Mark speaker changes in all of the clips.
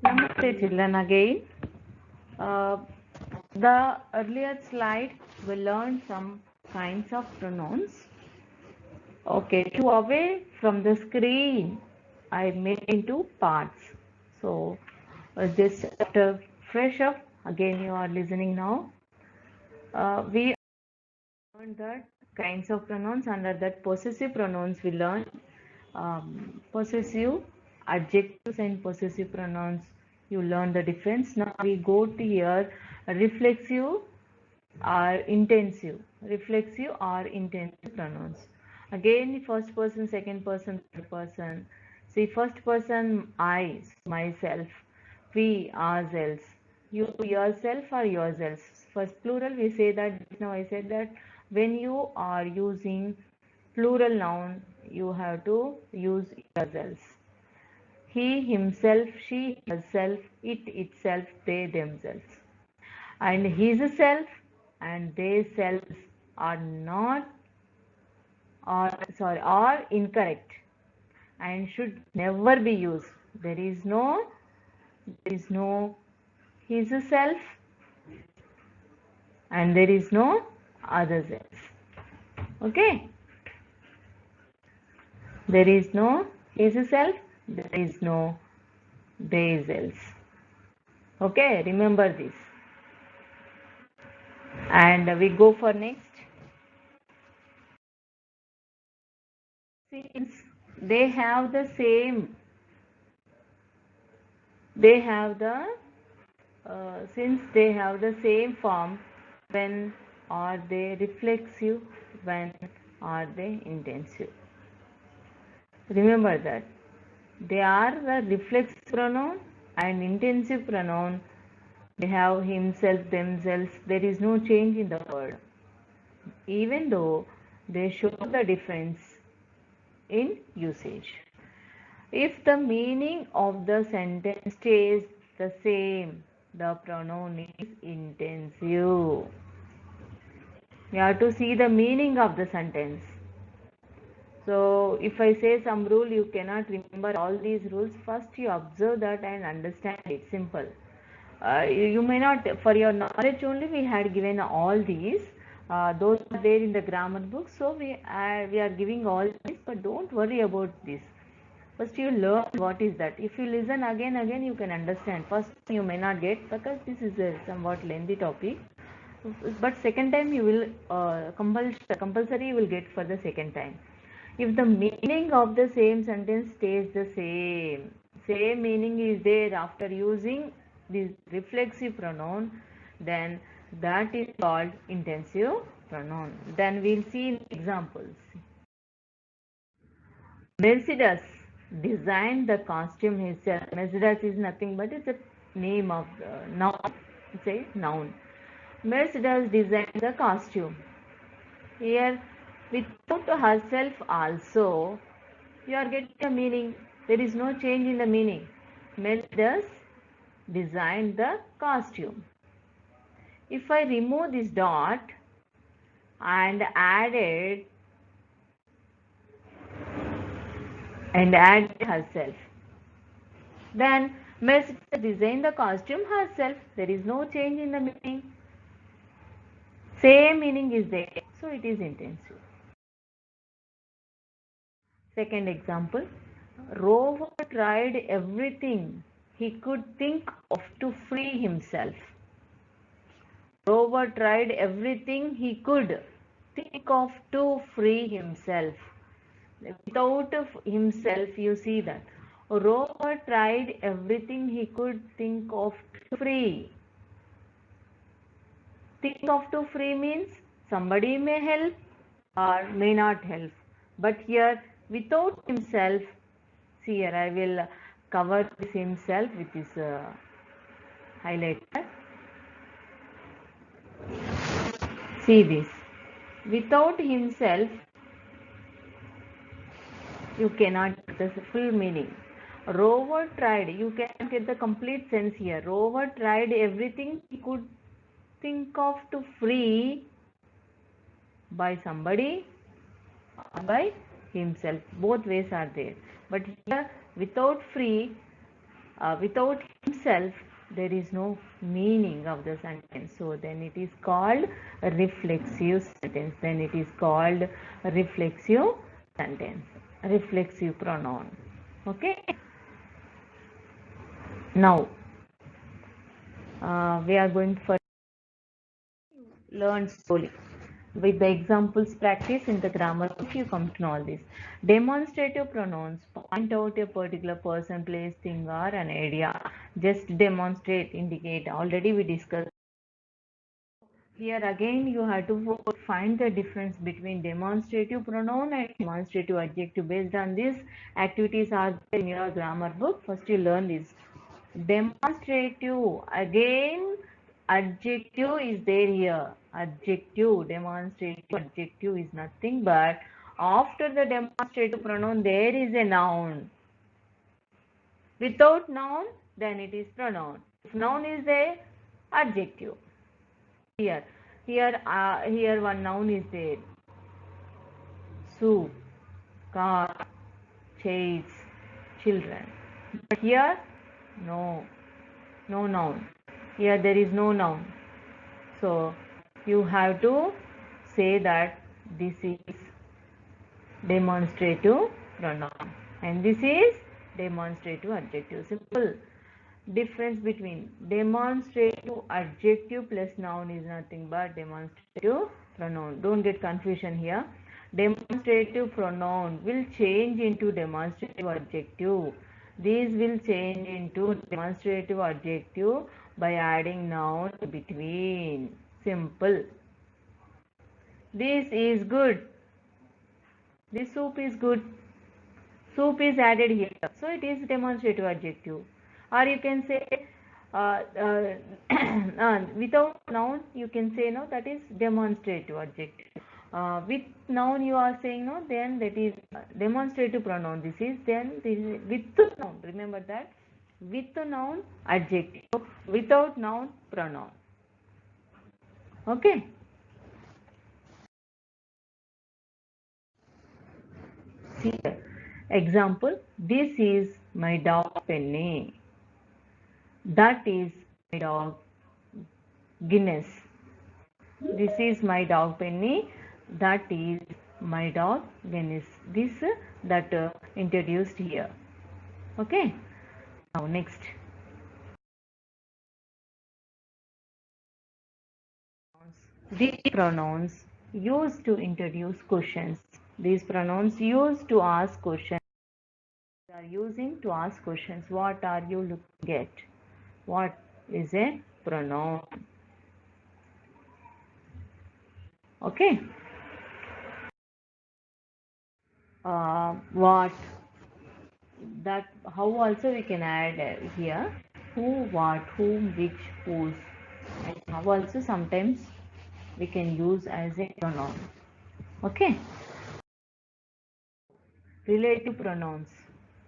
Speaker 1: Namaste children again. Uh, the earlier slide we learned some kinds of pronouns. Okay, to away from the screen, I made into parts. So just after fresh up, again you are listening now. We learned that kinds of pronouns. Under that possessive pronouns we learned possessive adjectives and possessive pronouns. You learn the difference. Now we go to here reflexive or intensive pronouns. Again, first person, second person, third person. See, first person, I, myself, we, ourselves, you, yourself, or yourselves. First plural, we say that. Now I said that when you are using plural noun, you have to use yourselves. He, himself, she, herself, it, itself, they, themselves. And his self and their selves are not are incorrect and should never be used. There is no his self and there is no other self. Okay? There is no his self, there is no their self. Okay, remember this. And we go for next. Since they have the same, they have the since they have the same form, when are they reflexive, when are they intensive? Remember that they are the reflexive pronoun and intensive pronoun. They have himself, themselves. There is no change in the word, even though they show the difference in usage. If the meaning of the sentence stays the same, the pronoun is intensive. You have to see the meaning of the sentence. So, if I say some rule, you cannot remember all these rules. First, you observe that and understand it. Simple. You may not, for your knowledge only, we had given all these. Those are there in the grammar book. So, we are giving all this, but don't worry about this. First, you learn what is that. If you listen again, you can understand. First, you may not get because this is a somewhat lengthy topic. But second time, you will compulsory you will get for the second time. If the meaning of the same sentence stays the same meaning is there after using this reflexive pronoun, then that is called intensive pronoun. Then we'll see examples. Mercedes designed the costume himself. Mercedes is nothing but it's a name of noun. It's a noun. Mercedes designed the costume. Here, without herself also, you are getting a meaning. There is no change in the meaning. Mercedes designed the costume. If I remove this dot and add herself, then Mercedes designed the costume herself. There is no change in the meaning. Same meaning is there. So it is intensive. Second example. Rover tried everything he could think of to free himself. Rover tried everything he could think of to free himself. Without himself, you see that. Rover tried everything he could think of to free. Think of to free means somebody may help or may not help. But here, without himself, see here, I will cover this himself with this highlighter. See this. Without himself, you cannot get the full meaning. Rover tried, you can get the complete sense here. Rover tried everything he could think of to free by somebody or by himself. Both ways are there. But here, without free, without himself, there is no meaning of the sentence. So then it is called a reflexive sentence. Then it is called a reflexive sentence, reflexive pronoun. Okay. Now we are going for learn slowly. With the examples practice in the grammar book, you come to know all this. Demonstrative pronouns point out a particular person, place, thing, or an idea. Just demonstrate, indicate. Already we discussed. Here again, you have to find the difference between demonstrative pronoun and demonstrative adjective. Based on this, activities are there in your grammar book. First, you learn this. Demonstrative, again adjective is there here. Adjective, demonstrative adjective is nothing but after the demonstrative pronoun there is a noun. Without noun, then it is pronoun. If noun is there, adjective. Here, here one noun is there. Soup, car, chase, children. But here, no noun. Here there is no noun. So you have to say that this is demonstrative pronoun and this is demonstrative adjective. Simple. Difference between demonstrative adjective plus noun is nothing but demonstrative pronoun. Don't get confusion here. Demonstrative pronoun will change into demonstrative adjective. These will change into demonstrative adjective by adding noun between. Simple. This is good. This soup is good. Soup is added here. So it is demonstrative adjective. Or you can say without noun you can say no, that is demonstrative adjective. With noun you are saying no, then that is demonstrative pronoun. This is with noun. Remember that, with noun adjective, without noun pronoun. Okay. Here, example: this is my dog Penny. That is my dog Guinness. This is my dog Penny. That is my dog Guinness. This that introduced here. Okay. Now next. These pronouns used to introduce questions. These pronouns used to ask questions. We are using to ask questions. What are you looking at? What is a pronoun? Okay. What, that how also we can add here who, what, whom, which, whose, and how also sometimes we can use as a pronoun. Okay. Relative pronouns.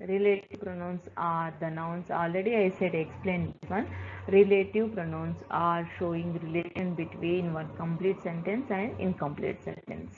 Speaker 1: Relative pronouns are the nouns. Already I said explain this one. Relative pronouns are showing relation between one complete sentence and incomplete sentence.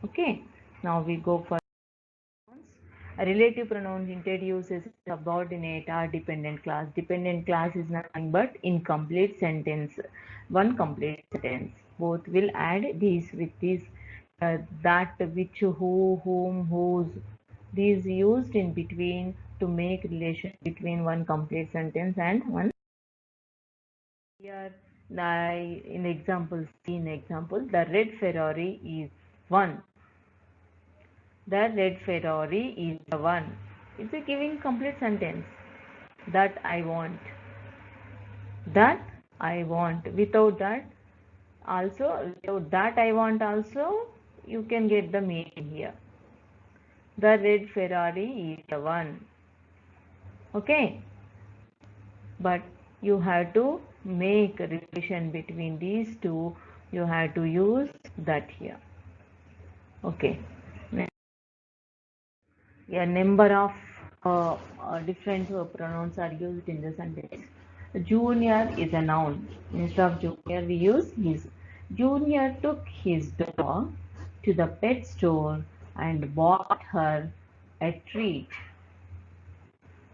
Speaker 1: Okay. Now we go for a relative pronoun introduces subordinate or dependent class. Dependent class is nothing but incomplete sentence. One complete sentence. Both will add these with this, that, which, who, whom, whose. These used in between to make relation between one complete sentence and one. Here, in example, the red Ferrari is one. The red Ferrari is the one. It's a giving complete sentence. That I want. That I want. Without that I want also, you can get the meaning here. The red Ferrari is the one. Okay. But you have to make a relation between these two. You have to use that here. Okay. A number of different pronouns are used in the sentence. Junior is a noun. Instead of junior, we use his. Junior took his dog to the pet store and bought her a treat.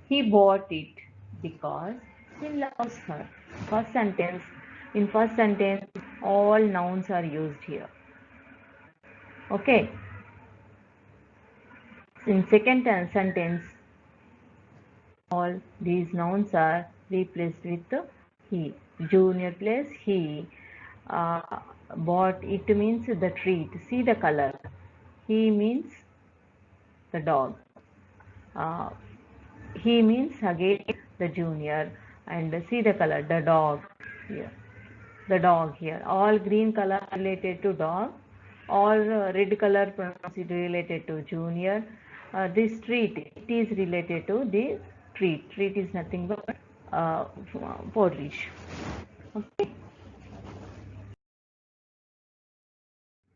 Speaker 1: He bought it because he loves her. First sentence. In first sentence, all nouns are used here. Okay. In second sentence, all these nouns are replaced with he. Junior plus he. Bought, it means the treat. See the color. He means the dog. Uh, he means again the junior, and see the color, the dog here. The dog here. All green color related to dog. All red color pronouns related to junior. This treat, it is related to the treat. Treat is nothing but porridge. Okay.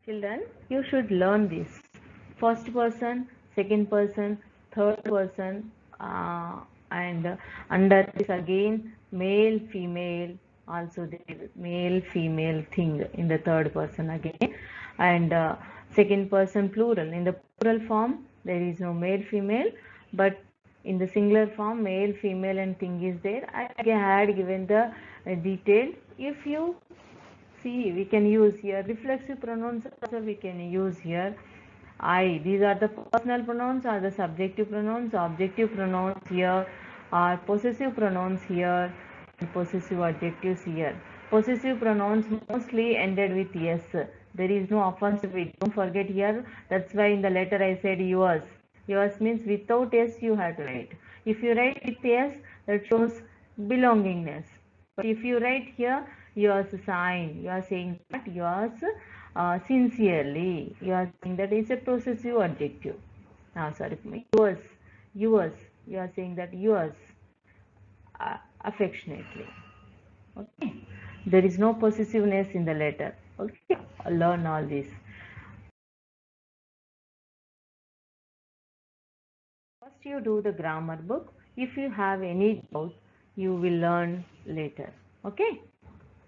Speaker 1: Children, you should learn this. First person, second person, third person, and under this again male, female, also there is male, female thing in the third person again, and second person plural. In the plural form, there is no male, female, but in the singular form, male, female, and thing is there. I had given the detailed. If you see, we can use here reflexive pronouns also we can use here. I, these are the personal pronouns or the subjective pronouns. Objective pronouns here are possessive pronouns here and possessive adjectives here. Possessive pronouns mostly ended with yes. There is no apostrophe. Don't forget here. That's why in the letter I said yours. Yours means without yes you have to write. If you write with yes, that shows belongingness. But if you write here yours sign, you are saying that yours sincerely. You are saying that it's a possessive adjective. Sorry, yours, yours. You are saying that yours affectionately. Okay. There is no possessiveness in the letter. Okay. Learn all this. First you do the grammar book. If you have any doubt, you will learn later. Okay.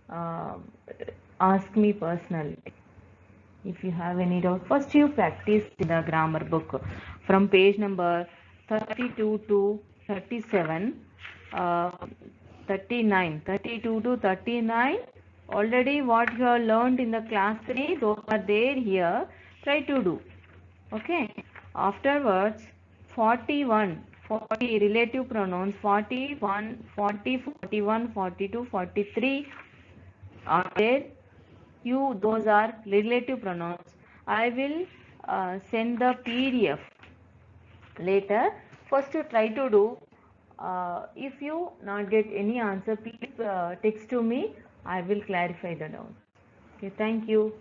Speaker 1: Uh, Ask me personally. If you have any doubt, first you practice the grammar book from page number 32 to 37, 39, 32 to 39. Already what you have learned in the class 3, those are there here. Try to do. Okay. Afterwards, 41, 40 relative pronouns, 41, 40, 41, 42, 43 are there. You, those are relative pronouns. I will send the PDF later. First you try to do. If you not get any answer, please text to me. I will clarify the doubt. Okay, thank you.